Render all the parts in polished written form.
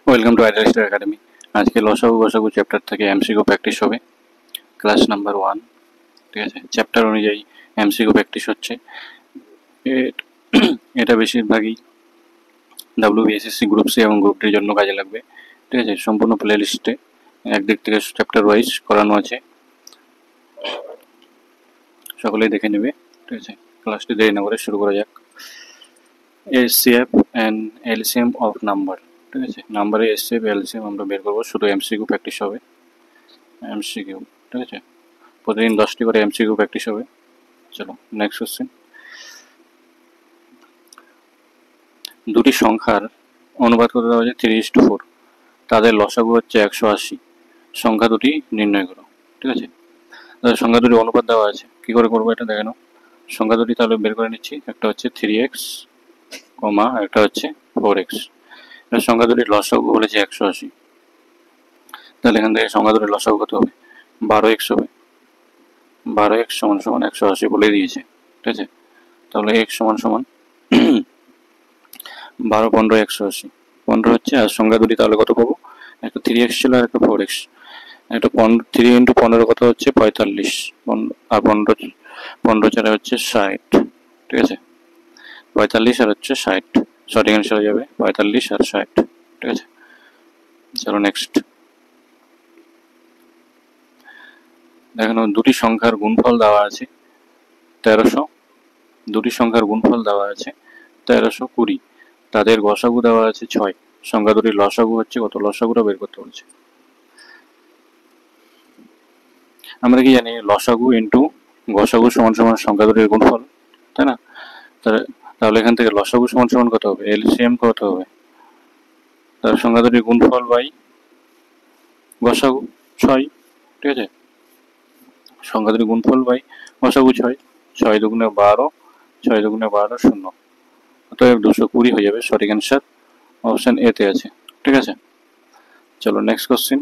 Welcome to ideal star academy. আজকে লসাগু গসাগু চ্যাপ্টার থেকে এমসিকিউ প্র্যাকটিস হবে, ক্লাস নাম্বার 1। ঠিক আছে, চ্যাপ্টার অনুযায়ী এমসিকিউ প্র্যাকটিস হচ্ছে। এটা বেশিরভাগই WBSSC গ্রুপ সি এবং গ্রুপ ডির জন্য কাজে লাগবে। ঠিক আছে, সম্পূর্ণ প্লে লিস্টে একদিক থেকে চ্যাপ্টার ওয়াইজ করানো আছে, সকলেই দেখে নেবে। ঠিক আছে, ক্লাসটি দেরি না করে শুরু করা যাক। HCF and LCM of number. ঠিক আছে, নাম্বারে HCF LCM আমরা বের করবো, শুধু এমসিকিউ প্র্যাকটিস হবে। এমসিকিউ, ঠিক আছে, প্রতিদিন 10টি করে এমসিকিউ প্র্যাকটিস হবে। চলো নেক্সট কোশ্চেন। দুটি সংখ্যার অনুপাত কত দেওয়া হয়েছে? 3:4। তাদের লসাগু হচ্ছে 180। সংখ্যা দুটি নির্ণয় করো। ঠিক আছে, তাদের সংখ্যা দুটি অনুপাত দেওয়া আছে, কি করে করবো এটা দেখে নাও। সংখ্যা দুটি তাহলে বের করে নিচ্ছি। একটা হচ্ছে 3x, একটা হচ্ছে 4x। এর সংখ্যা দুটির লসাগু বলেছে 180। তাহলে এখান থেকে সংখ্যা দুটির লসাগু কত হবে? 12x হবে। 12x সমান সমান 180 বলে দিয়েছে। ঠিক আছে, তাহলে x সমান সমান 12, 15, 180। 15 হচ্ছে, আর সংখ্যা দুটি তাহলে কত পাবো? একটা 3x ছিল আর একটা 4x। একটা 3 ইন্টু 15 কত হচ্ছে? 45। আর 15 চারে হচ্ছে 60। ঠিক আছে, 45 আর হচ্ছে 60, সঠিক অ্যান্সার হয়ে যাবে 45 আর 60। ঠিক আছে, চলো নেক্সট। দেখো, দুটি সংখ্যার গুণফল দেওয়া আছে 1300। দুটি সংখ্যার গুণফল দেওয়া আছে 1320। তাদের গসাগু দেওয়া আছে 6। সংখ্যা দুটির লসাগু হচ্ছে কত? লসাগুটা বের করতে বলছে। আমরা কি জানি লসাগু ইন্টু গসাগু সমান সমান সংখ্যা দুটির গুণফল, তাই না? তাহলে এখান থেকে লসাগু সমান সমান কত হবে? এলসিএম কত হবে? তার সংখ্যা দুটির গুণফল বাই গসাগু 6। ঠিক আছে, সংখ্যা দুটির গুণফল বাই গসাগু 6। 6 দুগুণে 12, 6 দুগুণে 12 শূন্য, অতএব 220 হয়ে যাবে। সঠিক অ্যান্সার অপশন এ তে আছে। ঠিক আছে, চলো নেক্সট কোশ্চেন।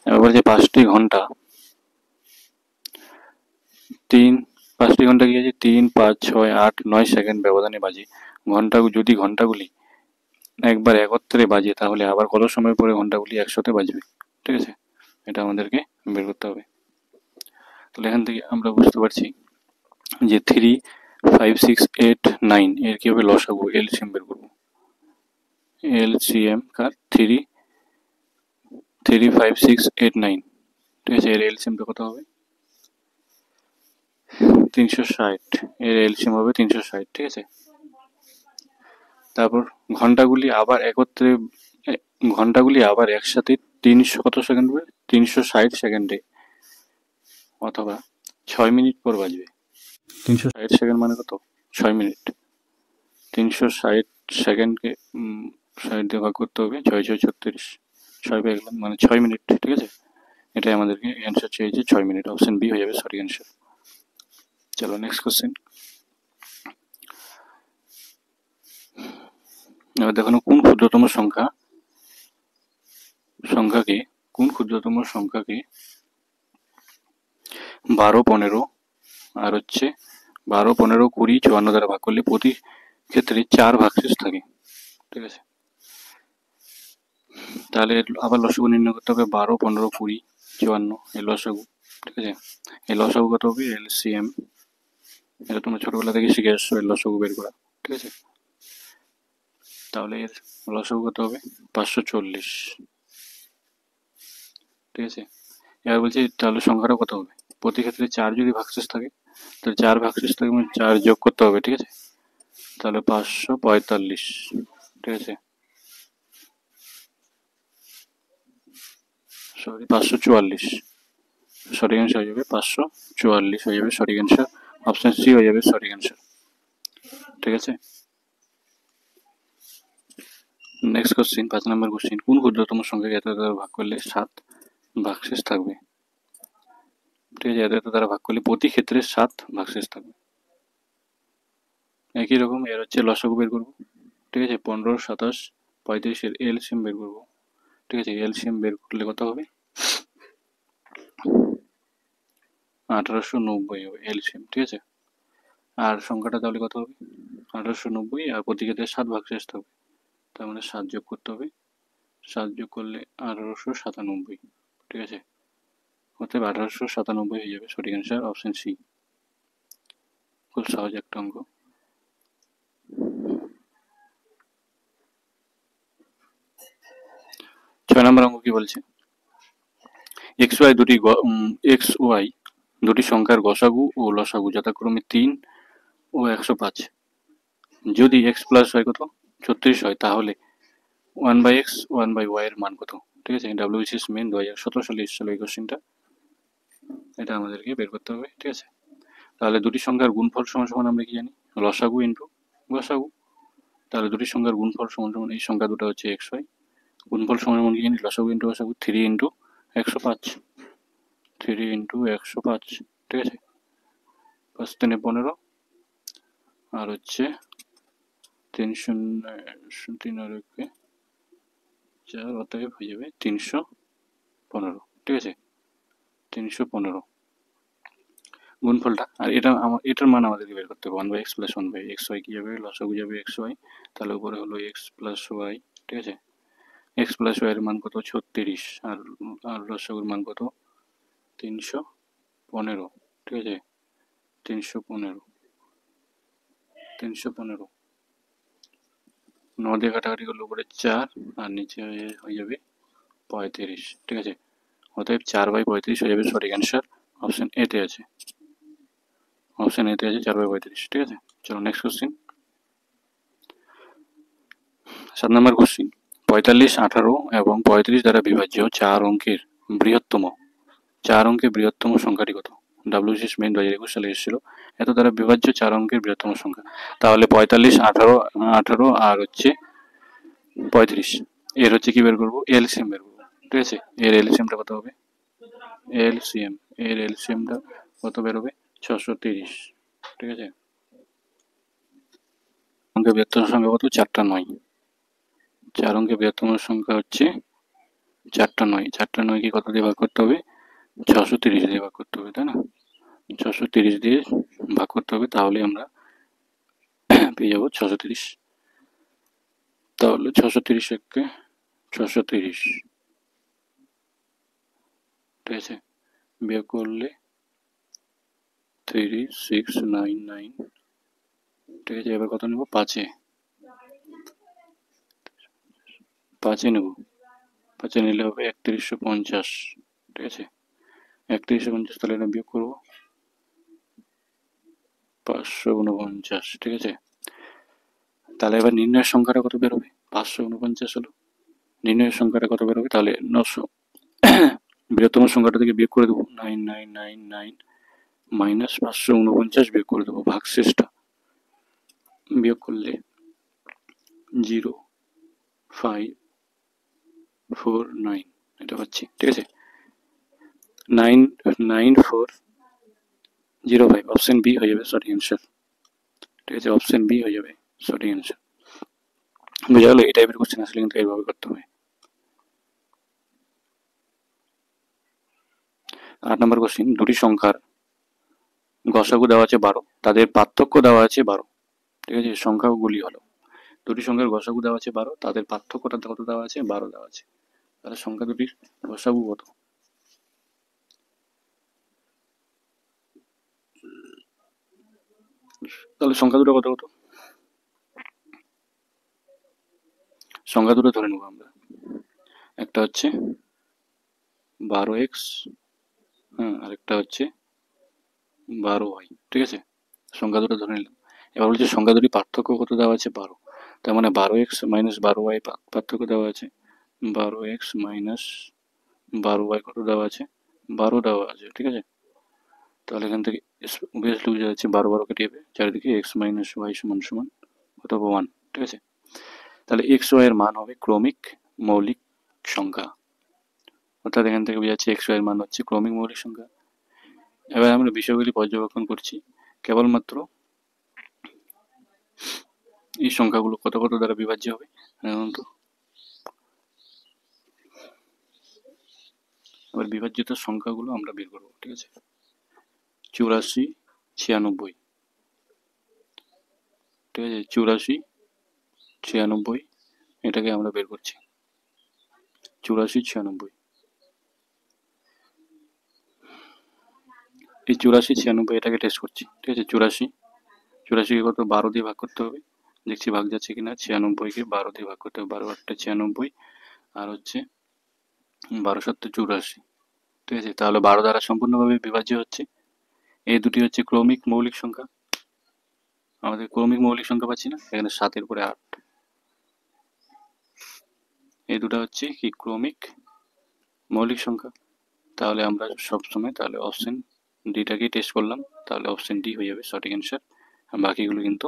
এবার বলছে 5টি ঘন্টা কি আছে? 3, 5, 6, 8, 9 সেকেন্ড ব্যবধানে বাজে। যদি ঘন্টাগুলি একবার একত্রে বাজে, তাহলে আবার কত সময় পরে ঘন্টাগুলি একসাথে বাজবে? ঠিক আছে, এটা আমাদেরকে বের করতে হবে। তাহলে এখান থেকে আমরা বুঝতে পারছি যে 3, 5, 6, 8, 9 এর কি হবে? লসাগু, এলসিএম বের করবো। এলসিএম কার? 3, 5, 6, 8, 9। ঠিক আছে, এর এলসিএমটা কত হবে? 360। এর এলসিএম হবে 360। ঠিক আছে, তারপর ঘন্টাগুলি আবার একসাথে 300 কত সেকেন্ড হবে? 360 সেকেন্ডে, অথবা 6 মিনিট পর বাজবে। 360 সেকেন্ড মানে কত? 6 মিনিট। 360 সেকেন্ডকে 60 দিয়ে ভাগ করতে হবে, 6, 6, 36, 6 পেয়ে গেলাম, মানে 6 মিনিট। ঠিক আছে, এটাই আমাদেরকে অ্যান্সার চেয়েছে, 6 মিনিট। অপশন বি হয়ে যাবে সঠিক অ্যান্সার। চলো নেক্সট কোশ্চেন। এবার দেখো, কোন ক্ষুদ্রতম সংখ্যাকে 12, 15 আর হচ্ছে 12, 15, 20, 54 দ্বারা ভাগ করলে প্রতি ক্ষেত্রে 4 ভাগশেষ থাকে। ঠিক আছে, তাহলে আবার লসাগু নির্ণয় করতে হবে। 12, 15, 20, 54 এই লসাগু। ঠিক আছে, এই লসাগু কত হবে? এলসিএম। এটা তোমরা ছোটবেলা থেকে শিখে আসছো, এর লসাগু বের করা। ঠিক আছে, তাহলে এর লসাগু কত হবে? 540। ঠিক আছে, এবার বলছি তাহলে সংখ্যাটা কত হবে? প্রতি ক্ষেত্রে 4 যদি ভাগশেষ থাকে, তাহলে 4 ভাগশেষ থাকে মানে 4 যোগ করতে হবে। ঠিক আছে, তাহলে 545। ঠিক আছে, সরি 544। সঠিক অ্যান্সার হয়ে যাবে 544 হয়ে যাবে সঠিক অ্যান্সার। অপশন সি হয়ে যাবে সঠিক অ্যান্সার। ঠিক আছে, নেক্সট কোশ্চিন, 5 নম্বর কোশ্চিন। কোন ক্ষুদ্রতম সংখ্যাকে এত দ্বারা ভাগ করলে 7 ভাগশেষ থাকবে? ঠিক আছে, এত দ্বারা ভাগ করলে প্রতি ক্ষেত্রে 7 ভাগশেষ থাকবে। একই রকম এর হচ্ছে লসাগু বের করবো। ঠিক আছে, 15, 27, 35 এর এলসিএম বের করবো। ঠিক আছে, এলসিএম বের করলে কত হবে? 1890 হবে এলসিএম। ঠিক আছে, আর সংখ্যাটা তাহলে কত হবে? 1890 আর প্রতিক্ষেত্রে 7 ভাগশেষ থাকবে, তার মানে 7 যোগ করতে হবে, 7 যোগ করলে 1897, ঠিক আছে। অতএব 1897 হয়ে যাবে সঠিক অ্যান্সার অপশন সি। খুব সহজ একটা অঙ্ক। 6 নম্বর অঙ্ক কি বলছে, এক্স ওয়াই দুটি সংখ্যার গসাগু ও লসাগু যথাক্রমে 3 ও 105। যদি এক্স প্লাস ওয়াই কত 36 হয়, তাহলে 1/x 1/y এর মান কত, ঠিক আছে। ডাব্লিউবিসিএস মেন 2017 সালে এসেছিল এই কোশ্চেনটা, এটা আমাদেরকে বের করতে হবে, ঠিক আছে। তাহলে দুটি সংখ্যার গুণফল সমান সমান আমরা কি জানি, লসাগু ইন্টু গসাগু। তাহলে দুটি সংখ্যার গুণফল সমান সমান, এই সংখ্যা দুটো হচ্ছে এক্স ওয়াই, গুণফল সমান সমান কি জানি, লসাগু ইন্টু গসাগু, 3 ইন্টু 105, 3 ইন্টু 105, ঠিক আছে। 5 3 15 আর হচ্ছে 3 3 আর 4, অতএব হয়ে যাবে 315, ঠিক আছে। 315 গুণফলটা, আর এটার মান আমাদেরকে বের করতে হবে। 1/x প্লাস 1/x ওয়াই কি যাবে, লসাগু যাবে এক্স ওয়াই, তাহলে উপরে হলো এক্স প্লাস ওয়াই, ঠিক আছে। এক্স প্লাস ওয়াই এর মান কত 36, আর লসাগুর মান কত 315, ঠিক আছে। 315 9 দিয়ে কাটাকাটি করলে উপরে 4 আর নিচে হয়ে যাবে 35, ঠিক আছে। অতএব 4/35 হয়ে যাবে সঠিক অ্যান্সার অপশন এতে আছে, অপশন এতে আছে 4/35, ঠিক আছে। চলো নেক্সট কোশ্চিন। 7 নম্বর কোশ্চিন, 45, 18 এবং 35 দ্বারা বিভাজ্য 4 অঙ্কের বৃহত্তম সংখ্যাটি কত। ডাব্লিউসিএস মেইন 2021 সালে এসেছিল। এত দ্বারা বিভাজ্য 4 অঙ্কের বৃহত্তম সংখ্যা, তাহলে 45, 18 আর হচ্ছে 35, এর হচ্ছে কি বের করবো, এলসিএম বের করবো, ঠিক আছে। এর এলসিএমটা কত হবে, এর এলসিএমটা কত বেরোবে 630, ঠিক আছে। অঙ্কের বৃহত্তম সংখ্যা কত, 4টা 9, 4 অঙ্কের বৃহত্তম সংখ্যা হচ্ছে 4টা 9, 4টা 9 কি কত দিয়ে ভাগ করতে হবে, 630 দিয়ে ভাগ করতে হবে, তাই না। 630 দিয়ে ভাগ করতে হবে, তাহলে আমরা পেয়ে যাবো 630। তাহলে 630 একে 630, ঠিক আছে, বিয়োগ করলে 3699, ঠিক আছে। এবার কত নেব, 5-এ নেব, 5-এ নিলে হবে 3150, ঠিক আছে। 3150, তাহলে এটা বিয়োগ করবো 549, ঠিক আছে। তাহলে এবার নির্ণয়ের সংখ্যাটা কত বেরোবে, 549 হলো নির্ণয়ের সংখ্যাটা কত বেরোবে, তাহলে 900 বৃহত্তম সংখ্যাটা থেকে বিয়োগ করে দেবো 9999 মাইনাস 549 বিয়োগ করে দেবো, ভাগশেষটা বিয়োগ করলে 0549 এটা পাচ্ছি, ঠিক আছে। 99405, অপশন বি হয়ে যাবে সঠিক অ্যান্সার, ঠিক আছে। অপশন বি হয়ে যাবে সঠিক অ্যান্সার। বুঝা গেল, এই টাইপের কোশ্চেন আসলে কিন্তু এইভাবে করতে হবে। 8 নম্বর কোশ্চেন, দুটি সংখ্যার গসাগু দেওয়া আছে 12, তাদের পার্থক্য দেওয়া আছে 12, ঠিক আছে। সংখ্যাগুলি হলো, দুটি সংখ্যার গসাগু দেওয়া আছে 12, তাদের পার্থক্যটা কত দেওয়া আছে, 12 দেওয়া আছে। তাহলে সংখ্যা দুটির গসাগু কত, তাহলে সংখ্যা দুটো কত কত, সংখ্যা দুটো ধরে নেব আমরা। একটা হচ্ছে 12x, হ্যাঁ, আরেকটা হচ্ছে 12y, ঠিক আছে। সংখ্যা দুটো ধরে নিলাম। এবার বলছে সংখ্যা দুটি পার্থক্য কত দেওয়া আছে, 12, তার মানে 12x মাইনাস 12y পার্থক্য দেওয়া আছে, 12x মাইনাস 12y কত দেওয়া আছে, 12 দেওয়া আছে, ঠিক আছে। তাহলে এখান থেকে অবভিয়াসলি বোঝা যাচ্ছে 12 12 কেটে যাবে, চারিদিকে x মাইনাস y সমান সমান কত হবে 1, ঠিক আছে। তাহলে এক্স ওয়াই এর মান হবে ক্রমিক মৌলিক সংখ্যা, অর্থাৎ এখান থেকে বোঝা যাচ্ছে এক্স ওয়াই এর মান হচ্ছে ক্রমিক মৌলিক সংখ্যা। এবার আমরা বিষয়গুলি পর্যবেক্ষণ করছি, কেবলমাত্র এই সংখ্যাগুলো কত কত দ্বারা বিভাজ্য হবে, এবার বিভাজ্যতার সংখ্যাগুলো আমরা বের করবো, ঠিক আছে। 84, 96, ঠিক আছে, 84, 96, এটাকে আমরা বের করছি। 84, 96, এই 84, 96 এটাকে টেস্ট করছি। ঠিক আছে, 84কে কত 12 দিয়ে ভাগ করতে হবে, দেখছি ভাগ যাচ্ছে কিনা। 96কে 12 দিয়ে ভাগ করতে হবে, 12 8 96, আর হচ্ছে 12 7 84। ঠিক আছে, তাহলে 12 দ্বারা সম্পূর্ণভাবে বিভাজ্য হচ্ছে। এই দুটি হচ্ছে ক্রমিক মৌলিক সংখ্যা। আমাদের ক্রমিক মৌলিক সংখ্যা পাচ্ছি না, এখানে 7 এর পরে 8, এই দুটো হচ্ছে কি ক্রমিক মৌলিক সংখ্যা। তাহলে আমরা সবসময় তাহলে অপশন ডিটাকেই টেস্ট করলাম, তাহলে অপশন ডি হয়ে যাবে সঠিক অ্যান্সার। বাকিগুলো কিন্তু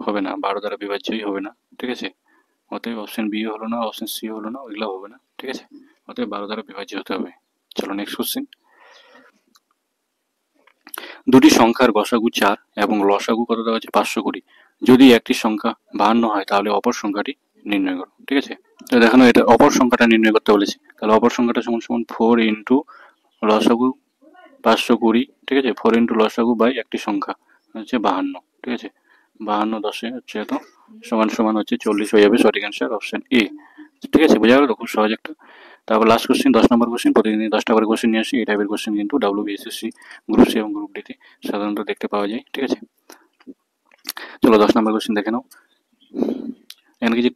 হবে না, 12 দ্বারা বিভাজ্যই হবে না। ঠিক আছে, অতএব অপশন বি হলো না, অপশন সি হলো না, ওইগুলো হবে না। ঠিক আছে, অতএব 12 দ্বারা বিভাজ্য হতে হবে। চলো নেক্সট কোশ্চেন। দুটি সংখ্যার গসাগু 4 এবং লসাগু কত দেওয়া আছে 520। যদি একটি সংখ্যা 52 হয় তাহলে অপর সংখ্যাটি নির্ণয় করো। ঠিক আছে, তো দেখানো এটা অপর সংখ্যাটা নির্ণয় করতে বলেছে, তাহলে অপর সংখ্যাটা সমান সমান 4 ইন্টু লসাগু 520। ঠিক আছে, 4 ইন্টু লসাগু বাই একটি সংখ্যা হচ্ছে 52। ঠিক আছে, 52 10 হচ্ছে এত সমান সমান হচ্ছে 40 হয়ে যাবে সঠিক অ্যান্সার অপশন এ। ঠিক আছে, বোঝা গেল তো, খুব সহজ একটা। তারপর লাস্ট কোশ্চেন 10 নম্বর কোশ্চেন, প্রতিদিন 10টা করে কোশ্চেন নিয়ে আসি। এই টাইপের কোশ্চেন কিন্তু WBSSC গ্রুপ সি এবং গ্রুপ ডিতে সাধারণত দেখতে পাওয়া যায়। ঠিক আছে, চলো 10 নম্বর কোশ্চেন দেখে নাও। এখানে কিছু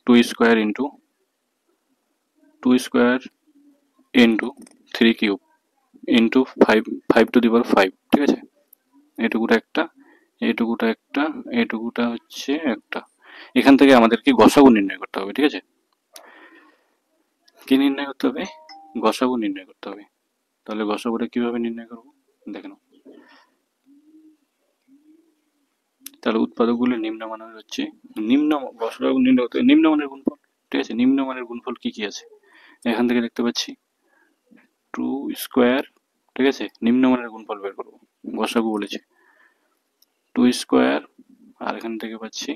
2 square into 3 cube into 5 to the power 5। ঠিক আছে, এইটুকুটা একটা, এইটুকুটা একটা, এইটুকুটা হচ্ছে একটা। এখান থেকে আমাদেরকে গসাগু নির্ণয় করতে হবে। ঠিক আছে, কি নির্ণয় করতে হবে? গসাগু নির্ণয় করতে হবে। তাহলে গসাগুটা কিভাবে নির্ণয় করবো দেখে নাও। তাহলে উৎপাদকগুলো নিম্নমানের হচ্ছে গসাগু নির্ণয় করতে হবে নিম্নমানের গুণফল। ঠিক আছে, নিম্নমানের গুণফল কি কি আছে এখান থেকে দেখতে পাচ্ছি 2 স্কোয়ার। ঠিক আছে, নিম্নমানের গুণফল বের করবো, গসাগু বলেছে 2 স্কোয়ার, আর এখান থেকে পাচ্ছি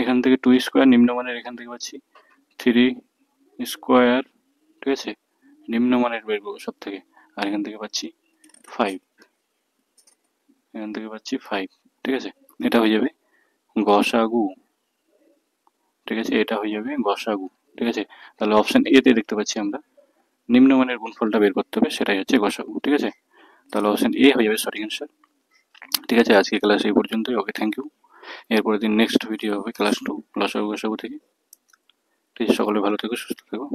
এখান থেকে 2 স্কোয়ার নিম্নমানের, এখান থেকে পাচ্ছি 3 স্কোয়ার। ঠিক আছে, নিম্নমানের বের করবো সব থেকে, আর এখান থেকে পাচ্ছি 5, এখান থেকে পাচ্ছি 5। ঠিক আছে, এটা হয়ে যাবে গসাগু। ঠিক আছে, এটা হয়ে যাবে গসাগু। ঠিক আছে, তাহলে অপশন এ তে দেখতে পাচ্ছি আমরা নিম্নমানের গুণফলটা বের করতে হবে, সেটাই হচ্ছে গসাগু। ঠিক আছে, তাহলে অপশন এ হয়ে যাবে সঠিক অ্যান্সার। ঠিক আছে, আজকে ক্লাস এই পর্যন্তই। ওকে, থ্যাংক ইউ। এরপরের দিন নেক্সট ভিডিও হবে ক্লাস 2 লসাগু গসাগু থেকে। ঠিক আছে, সকলে ভালো থেকো, সুস্থ থেকো।